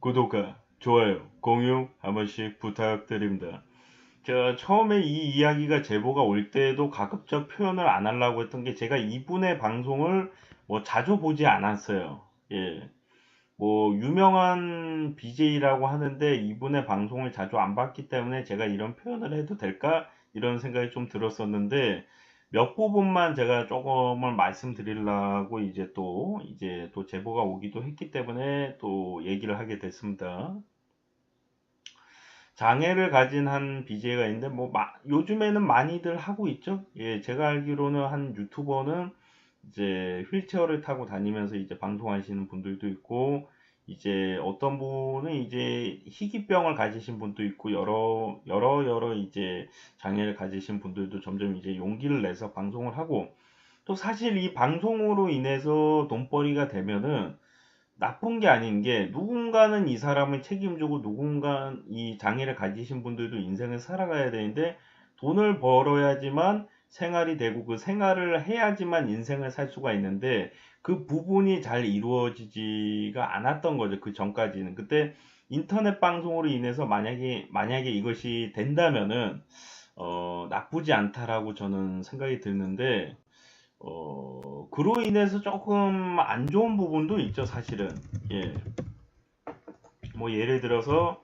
구독과 좋아요, 공유 한 번씩 부탁드립니다. 처음에 이 이야기가 제보가 올 때도 가급적 표현을 안 하려고 했던 게 제가 이분의 방송을 뭐 자주 보지 않았어요. 예. 뭐 유명한 BJ라고 하는데 이분의 방송을 자주 안 봤기 때문에 제가 이런 표현을 해도 될까? 이런 생각이 좀 들었었는데 몇 부분만 제가 조금을 말씀드리려고 이제 또 제보가 오기도 했기 때문에 또 얘기를 하게 됐습니다. 장애를 가진 한 BJ가 있는데 뭐 요즘에는 많이들 하고 있죠. 예, 제가 알기로는 한 유튜버는 이제 휠체어를 타고 다니면서 이제 방송하시는 분들도 있고, 이제 어떤 분은 이제 희귀병을 가지신 분도 있고, 여러 이제 장애를 가지신 분들도 점점 이제 용기를 내서 방송을 하고, 또 사실 이 방송으로 인해서 돈벌이가 되면은 나쁜 게 아닌 게, 누군가는 이 사람을 책임지고 누군가 이 장애를 가지신 분들도 인생을 살아가야 되는데 돈을 벌어야지만 생활이 되고 그 생활을 해야지만 인생을 살 수가 있는데 그 부분이 잘 이루어지지가 않았던 거죠. 그 전까지는. 그때 인터넷 방송으로 인해서 만약에 이것이 된다면은 나쁘지 않다라고 저는 생각이 드는데, 그로 인해서 조금 안 좋은 부분도 있죠, 사실은. 예. 뭐, 예를 들어서,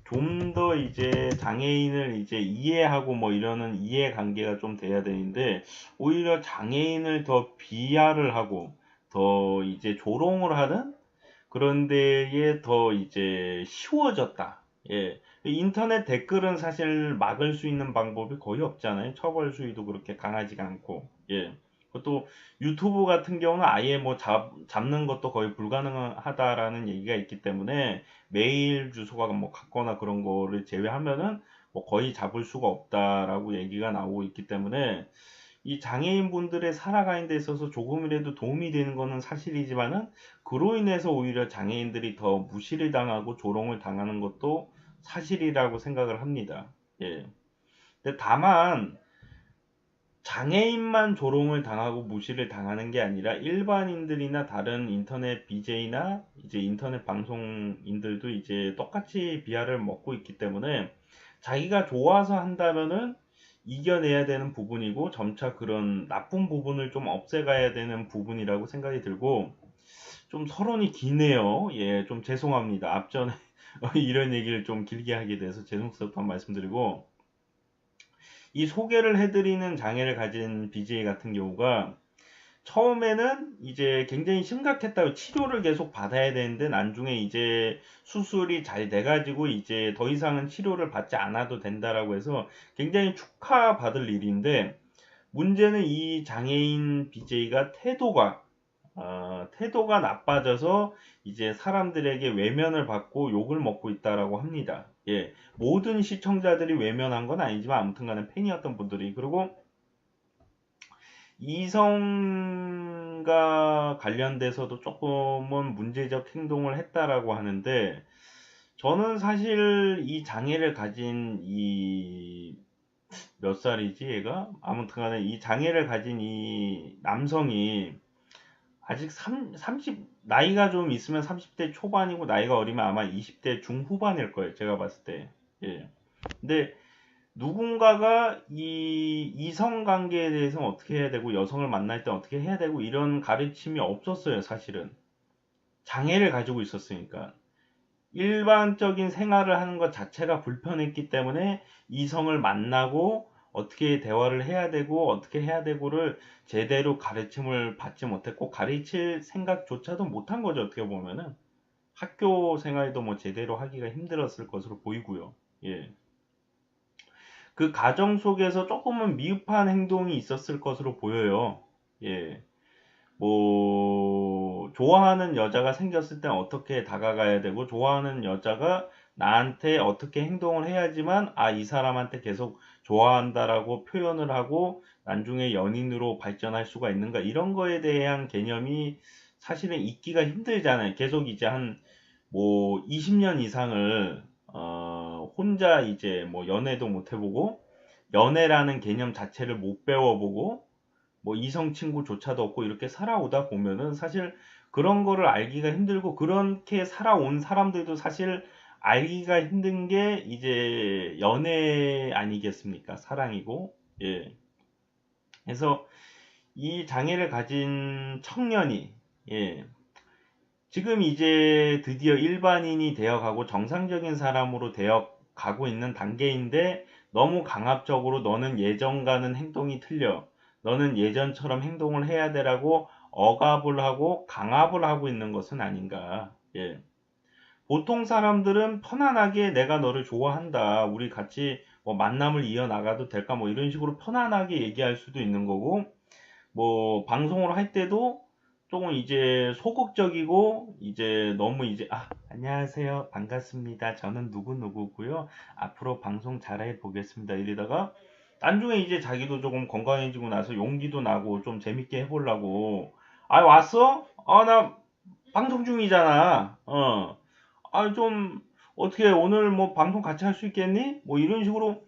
좀 더 이제 장애인을 이제 이해하고 뭐 이러는 이해 관계가 좀 돼야 되는데, 오히려 장애인을 더 비하를 하고, 더 이제 조롱을 하는 그런 데에 더 이제 쉬워졌다. 예. 인터넷 댓글은 사실 막을 수 있는 방법이 거의 없잖아요. 처벌 수위도 그렇게 강하지가 않고. 예. 그것도 유튜브 같은 경우는 아예 뭐 잡는 것도 거의 불가능하다라는 얘기가 있기 때문에 메일 주소가 뭐 같거나 그런 거를 제외하면은 뭐 거의 잡을 수가 없다라고 얘기가 나오고 있기 때문에 이 장애인 분들의 살아가는 데 있어서 조금이라도 도움이 되는 것은 사실이지만은 그로 인해서 오히려 장애인들이 더 무시를 당하고 조롱을 당하는 것도 사실이라고 생각을 합니다. 예. 근데 다만 장애인만 조롱을 당하고 무시를 당하는 게 아니라 일반인들이나 다른 인터넷 BJ나 이제 인터넷 방송인들도 이제 똑같이 비하를 먹고 있기 때문에 자기가 좋아서 한다면은 이겨내야 되는 부분이고 점차 그런 나쁜 부분을 좀 없애가야 되는 부분이라고 생각이 들고, 좀 서론이 기네요. 예, 좀 죄송합니다. 앞전에 이런 얘기를 좀 길게 하게 돼서 죄송스럽다는 말씀드리고, 이 소개를 해드리는 장애를 가진 BJ 같은 경우가 처음에는 이제 굉장히 심각했다고 치료를 계속 받아야 되는데 나중에 이제 수술이 잘 돼가지고 이제 더 이상은 치료를 받지 않아도 된다라고 해서 굉장히 축하받을 일인데, 문제는 이 장애인 BJ가 태도가 나빠져서 이제 사람들에게 외면을 받고 욕을 먹고 있다라고 합니다. 예, 모든 시청자들이 외면한 건 아니지만 아무튼 간에 팬이었던 분들이, 그리고 이성과 관련돼서도 조금은 문제적 행동을 했다라고 하는데, 저는 사실 이 장애를 가진 이 몇 살이지 얘가? 아무튼 간에 이 장애를 가진 이 남성이 아직 30, 나이가 좀 있으면 30대 초반이고 나이가 어리면 아마 20대 중후반일 거예요. 제가 봤을 때. 예. 근데 누군가가 이 이성 관계에 대해서 어떻게 해야 되고 여성을 만날 때 어떻게 해야 되고 이런 가르침이 없었어요, 사실은. 장애를 가지고 있었으니까. 일반적인 생활을 하는 것 자체가 불편했기 때문에 이성을 만나고 어떻게 대화를 해야 되고 어떻게 해야 되고를 제대로 가르침을 받지 못했고 가르칠 생각조차도 못한 거죠. 어떻게 보면은 학교 생활도 뭐 제대로 하기가 힘들었을 것으로 보이고요. 예. 그 가정 속에서 조금은 미흡한 행동이 있었을 것으로 보여요. 예. 뭐 좋아하는 여자가 생겼을 땐 어떻게 다가가야 되고 좋아하는 여자가 나한테 어떻게 행동을 해야지만 이 사람한테 계속 좋아한다라고 표현을 하고 나중에 연인으로 발전할 수가 있는가, 이런 거에 대한 개념이 사실은 있기가 힘들잖아요. 계속 이제 한 뭐 20년 이상을 혼자 이제 뭐 연애도 못 해보고 연애라는 개념 자체를 못 배워보고 뭐 이성 친구조차도 없고 이렇게 살아오다 보면은 사실 그런 거를 알기가 힘들고 그렇게 살아온 사람들도 사실 알기가 힘든 게 이제 연애 아니겠습니까? 사랑이고. 예. 그래서 이 장애를 가진 청년이 예. 지금 이제 드디어 일반인이 되어가고 정상적인 사람으로 되어 가고 있는 단계인데 너무 강압적으로 너는 예전과는 행동이 틀려. 너는 예전처럼 행동을 해야 되라고 억압을 하고 강압을 하고 있는 것은 아닌가. 예. 보통 사람들은 편안하게 내가 너를 좋아한다. 우리 같이 뭐 만남을 이어나가도 될까? 뭐 이런 식으로 편안하게 얘기할 수도 있는 거고, 뭐 방송을 할 때도 조금 이제 소극적이고 이제 너무 이제 안녕하세요 반갑습니다 저는 누구누구고요 앞으로 방송 잘해 보겠습니다 이러다가 나중에 이제 자기도 조금 건강해지고 나서 용기도 나고 좀 재밌게 해보려고 왔어? 나 방송 중이잖아 좀 어떻게 오늘 뭐 방송 같이 할 수 있겠니? 뭐 이런 식으로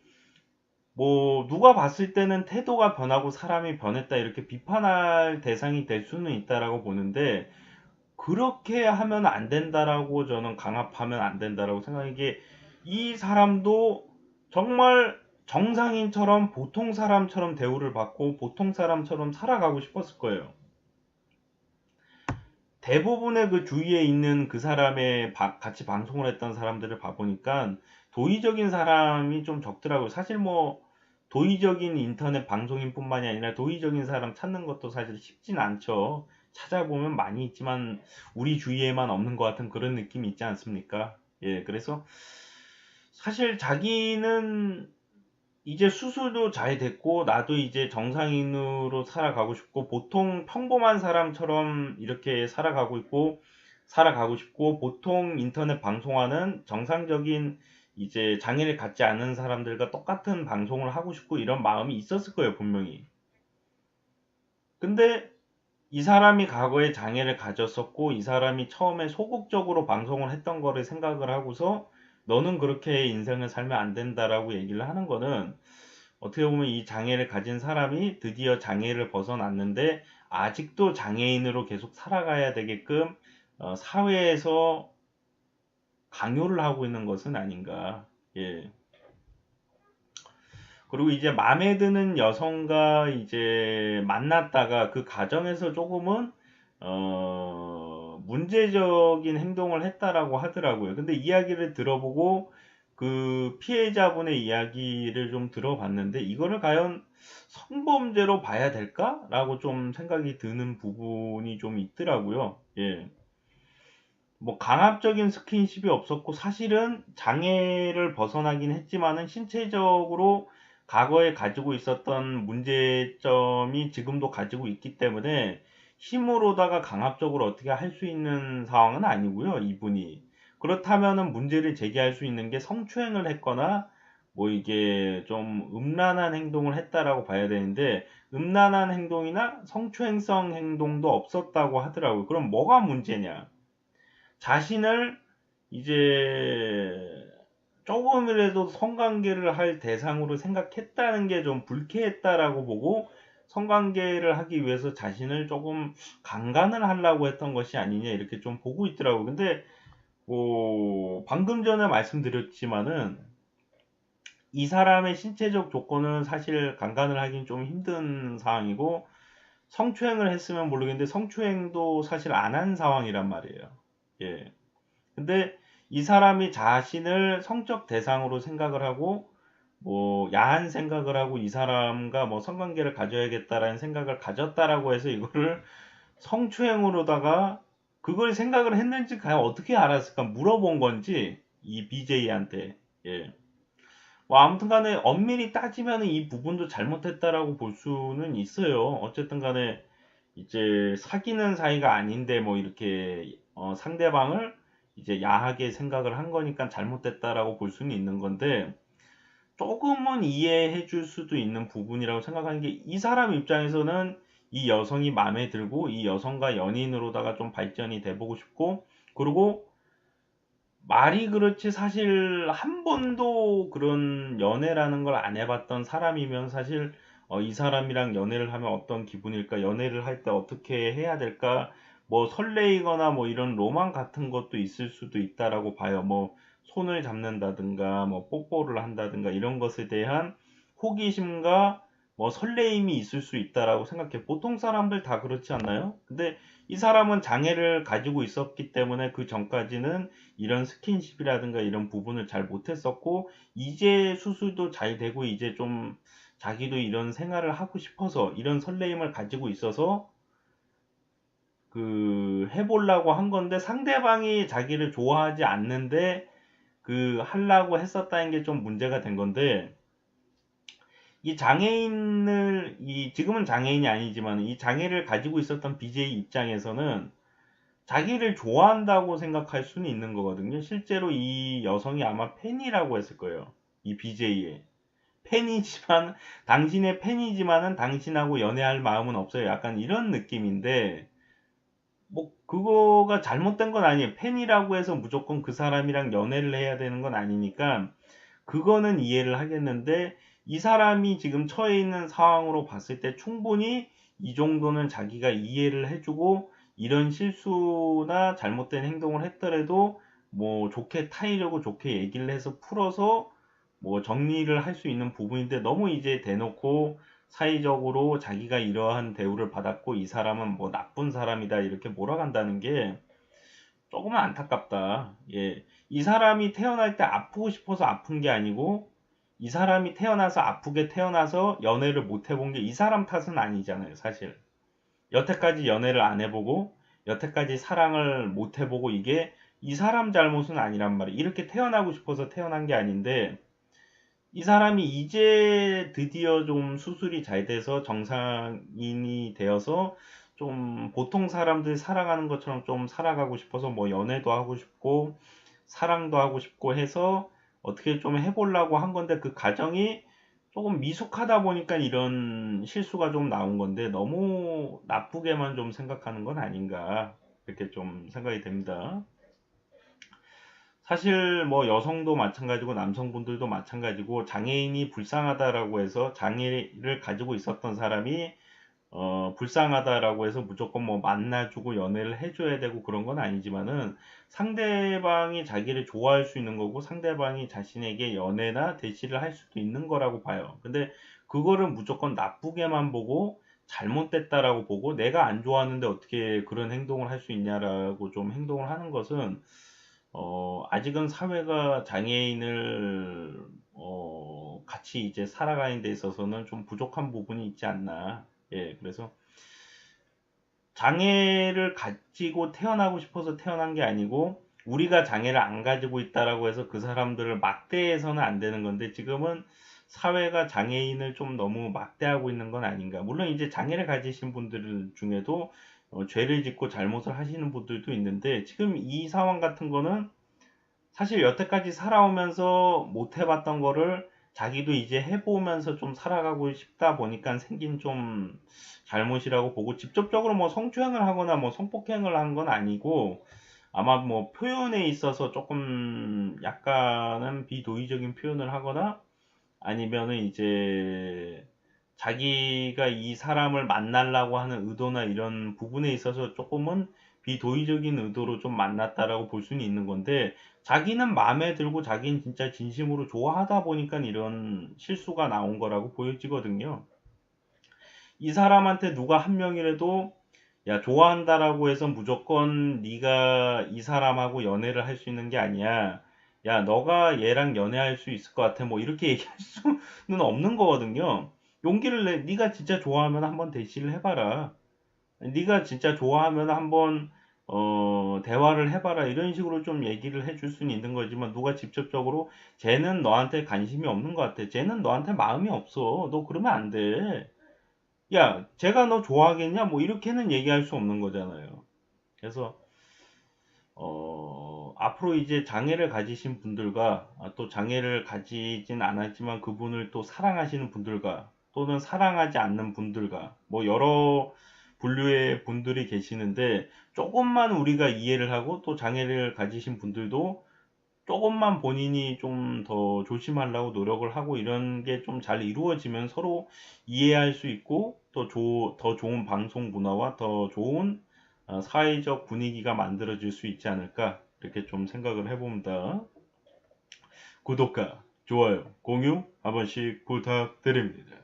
뭐 누가 봤을 때는 태도가 변하고 사람이 변했다 이렇게 비판할 대상이 될 수는 있다라고 보는데 그렇게 하면 안 된다라고 저는 강압하면 안 된다라고 생각해. 이게 이 사람도 정말 정상인처럼 보통 사람처럼 대우를 받고 보통 사람처럼 살아가고 싶었을 거예요. 대부분의 그 주위에 있는 그 사람의 같이 방송을 했던 사람들을 봐보니까 도의적인 사람이 좀 적더라고요. 사실 뭐 도의적인 인터넷 방송인뿐만이 아니라 도의적인 사람 찾는 것도 사실 쉽진 않죠. 찾아보면 많이 있지만 우리 주위에만 없는 것 같은 그런 느낌이 있지 않습니까? 예, 그래서 사실 자기는 이제 수술도 잘 됐고 나도 이제 정상인으로 살아가고 싶고 보통 평범한 사람처럼 이렇게 살아가고 싶고 보통 인터넷 방송하는 정상적인 이제 장애를 갖지 않은 사람들과 똑같은 방송을 하고 싶고 이런 마음이 있었을 거예요 분명히. 근데 이 사람이 과거에 장애를 가졌었고 이 사람이 처음에 소극적으로 방송을 했던 거를 생각을 하고서 너는 그렇게 인생을 살면 안 된다라고 얘기를 하는 거는 어떻게 보면 이 장애를 가진 사람이 드디어 장애를 벗어났는데 아직도 장애인으로 계속 살아가야 되게끔 사회에서 강요를 하고 있는 것은 아닌가. 예. 그리고 이제 마음에 드는 여성과 이제 만났다가 그 과정에서 조금은 문제적인 행동을 했다라고 하더라고요. 근데 이야기를 들어보고 그 피해자분의 이야기를 좀 들어봤는데 이거를 과연 성범죄로 봐야 될까라고 좀 생각이 드는 부분이 좀 있더라고요. 예. 뭐 강압적인 스킨십이 없었고 사실은 장애를 벗어나긴 했지만은 신체적으로 과거에 가지고 있었던 문제점이 지금도 가지고 있기 때문에 힘으로다가 강압적으로 어떻게 할 수 있는 상황은 아니고요, 이분이. 그렇다면은 문제를 제기할 수 있는 게 성추행을 했거나 뭐 이게 좀 음란한 행동을 했다라고 봐야 되는데 음란한 행동이나 성추행성 행동도 없었다고 하더라고요. 그럼 뭐가 문제냐? 자신을 이제 조금이라도 성관계를 할 대상으로 생각했다는 게 좀 불쾌했다라고 보고 성관계를 하기 위해서 자신을 조금 강간을 하려고 했던 것이 아니냐 이렇게 좀 보고 있더라고요. 근데 뭐 방금 전에 말씀드렸지만은 이 사람의 신체적 조건은 사실 강간을 하긴 좀 힘든 상황이고 성추행을 했으면 모르겠는데 성추행도 사실 안 한 상황이란 말이에요. 예. 근데 이 사람이 자신을 성적 대상으로 생각을 하고 뭐 야한 생각을 하고 이 사람과 뭐 성관계를 가져야겠다라는 생각을 가졌다라고 해서 이거를 성추행으로다가 그걸 생각을 했는지 과연 어떻게 알았을까 물어본 건지 이 BJ한테 예. 뭐 아무튼 간에 엄밀히 따지면 이 부분도 잘못했다라고 볼 수는 있어요. 어쨌든 간에 이제 사귀는 사이가 아닌데 뭐 이렇게 상대방을 이제 야하게 생각을 한 거니까 잘못됐다라고 볼 수는 있는 건데 조금은 이해해 줄 수도 있는 부분이라고 생각하는 게 이 사람 입장에서는 이 여성이 마음에 들고 이 여성과 연인으로다가 좀 발전이 돼 보고 싶고 그리고 말이 그렇지 사실 한 번도 그런 연애라는 걸 안 해봤던 사람이면 사실 이 사람이랑 연애를 하면 어떤 기분일까 연애를 할 때 어떻게 해야 될까 뭐 설레이거나 뭐 이런 로망 같은 것도 있을 수도 있다라고 봐요. 뭐 손을 잡는다든가 뭐 뽀뽀를 한다든가 이런 것에 대한 호기심과 뭐 설레임이 있을 수 있다라고 생각해. 보통 사람들 다 그렇지 않나요? 근데 이 사람은 장애를 가지고 있었기 때문에 그 전까지는 이런 스킨십이라든가 이런 부분을 잘 못했었고, 이제 수술도 잘 되고 이제 좀 자기도 이런 생활을 하고 싶어서 이런 설레임을 가지고 있어서 그 해보려고 한 건데, 상대방이 자기를 좋아하지 않는데 그 하려고 했었다는 게 좀 문제가 된 건데, 이 장애인을 이 지금은 장애인이 아니지만 이 장애를 가지고 있었던 BJ 입장에서는 자기를 좋아한다고 생각할 수는 있는 거거든요. 실제로 이 여성이 아마 팬이라고 했을 거예요. 이 BJ의 팬이지만, 당신의 팬이지만은 당신하고 연애할 마음은 없어요. 약간 이런 느낌인데, 뭐 그거가 잘못된 건 아니에요. 팬이라고 해서 무조건 그 사람이랑 연애를 해야 되는 건 아니니까 그거는 이해를 하겠는데, 이 사람이 지금 처해 있는 상황으로 봤을 때 충분히 이 정도는 자기가 이해를 해주고, 이런 실수나 잘못된 행동을 했더라도 뭐 좋게 타이려고 좋게 얘기를 해서 풀어서 뭐 정리를 할 수 있는 부분인데, 너무 이제 대놓고 사회적으로 자기가 이러한 대우를 받았고 이 사람은 뭐 나쁜 사람이다 이렇게 몰아간다는 게 조금은 안타깝다. 예. 이 사람이 태어날 때 아프고 싶어서 아픈 게 아니고, 이 사람이 태어나서 아프게 태어나서 연애를 못 해본 게 이 사람 탓은 아니잖아요, 사실. 여태까지 연애를 안 해보고, 여태까지 사랑을 못 해보고, 이게 이 사람 잘못은 아니란 말이에요. 이렇게 태어나고 싶어서 태어난 게 아닌데, 이 사람이 이제 드디어 좀 수술이 잘 돼서 정상인이 되어서 좀 보통 사람들 살아가는 것처럼 좀 살아가고 싶어서 뭐 연애도 하고 싶고 사랑도 하고 싶고 해서 어떻게 좀 해보려고 한 건데, 그 과정이 조금 미숙하다 보니까 이런 실수가 좀 나온 건데, 너무 나쁘게만 좀 생각하는 건 아닌가, 이렇게 좀 생각이 됩니다. 사실 뭐 여성도 마찬가지고 남성분들도 마찬가지고, 장애인이 불쌍하다라고 해서 장애를 가지고 있었던 사람이 불쌍하다라고 해서 무조건 뭐 만나주고 연애를 해줘야 되고 그런 건 아니지만은, 상대방이 자기를 좋아할 수 있는 거고 상대방이 자신에게 연애나 대시를 할 수도 있는 거라고 봐요. 근데 그거를 무조건 나쁘게만 보고 잘못됐다라고 보고, 내가 안 좋아하는데 어떻게 그런 행동을 할 수 있냐라고 좀 행동을 하는 것은 아직은 사회가 장애인을 같이 이제 살아가는 데 있어서는 좀 부족한 부분이 있지 않나. 예, 그래서 장애를 가지고 태어나고 싶어서 태어난 게 아니고, 우리가 장애를 안 가지고 있다라고 해서 그 사람들을 막대해서는 안 되는 건데, 지금은 사회가 장애인을 좀 너무 막대하고 있는 건 아닌가. 물론 이제 장애를 가지신 분들 중에도 죄를 짓고 잘못을 하시는 분들도 있는데, 지금 이 상황 같은 거는 사실 여태까지 살아오면서 못 해봤던 거를 자기도 이제 해보면서 좀 살아가고 싶다 보니까 생긴 좀 잘못이라고 보고, 직접적으로 뭐 성추행을 하거나 뭐 성폭행을 한 건 아니고, 아마 뭐 표현에 있어서 조금 약간은 비도의적인 표현을 하거나, 아니면은 이제 자기가 이 사람을 만나려고 하는 의도나 이런 부분에 있어서 조금은 비도의적인 의도로 좀 만났다라고 볼 수는 있는 건데, 자기는 마음에 들고 자기는 진짜 진심으로 좋아하다 보니까 이런 실수가 나온 거라고 보여지거든요. 이 사람한테 누가 한 명이라도 야, 좋아한다라고 해서 무조건 네가 이 사람하고 연애를 할 수 있는 게 아니야. 야, 너가 얘랑 연애할 수 있을 것 같아. 뭐 이렇게 얘기할 수는 없는 거거든요. 용기를 내. 네가 진짜 좋아하면 한번 대시를 해봐라. 네가 진짜 좋아하면 한번 대화를 해봐라. 이런 식으로 좀 얘기를 해줄 수는 있는 거지만, 누가 직접적으로 쟤는 너한테 관심이 없는 것 같아. 쟤는 너한테 마음이 없어. 너 그러면 안 돼. 야, 제가 너 좋아하겠냐? 뭐 이렇게는 얘기할 수 없는 거잖아요. 그래서 앞으로 이제 장애를 가지신 분들과 또 장애를 가지진 않았지만 그분을 또 사랑하시는 분들과, 또는 사랑하지 않는 분들과 뭐 여러 분류의 분들이 계시는데, 조금만 우리가 이해를 하고, 또 장애를 가지신 분들도 조금만 본인이 좀 더 조심하려고 노력을 하고 이런 게 좀 잘 이루어지면 서로 이해할 수 있고, 또 더 좋은 방송 문화와 더 좋은 사회적 분위기가 만들어질 수 있지 않을까 이렇게 좀 생각을 해봅니다. 구독과 좋아요, 공유 한 번씩 부탁드립니다.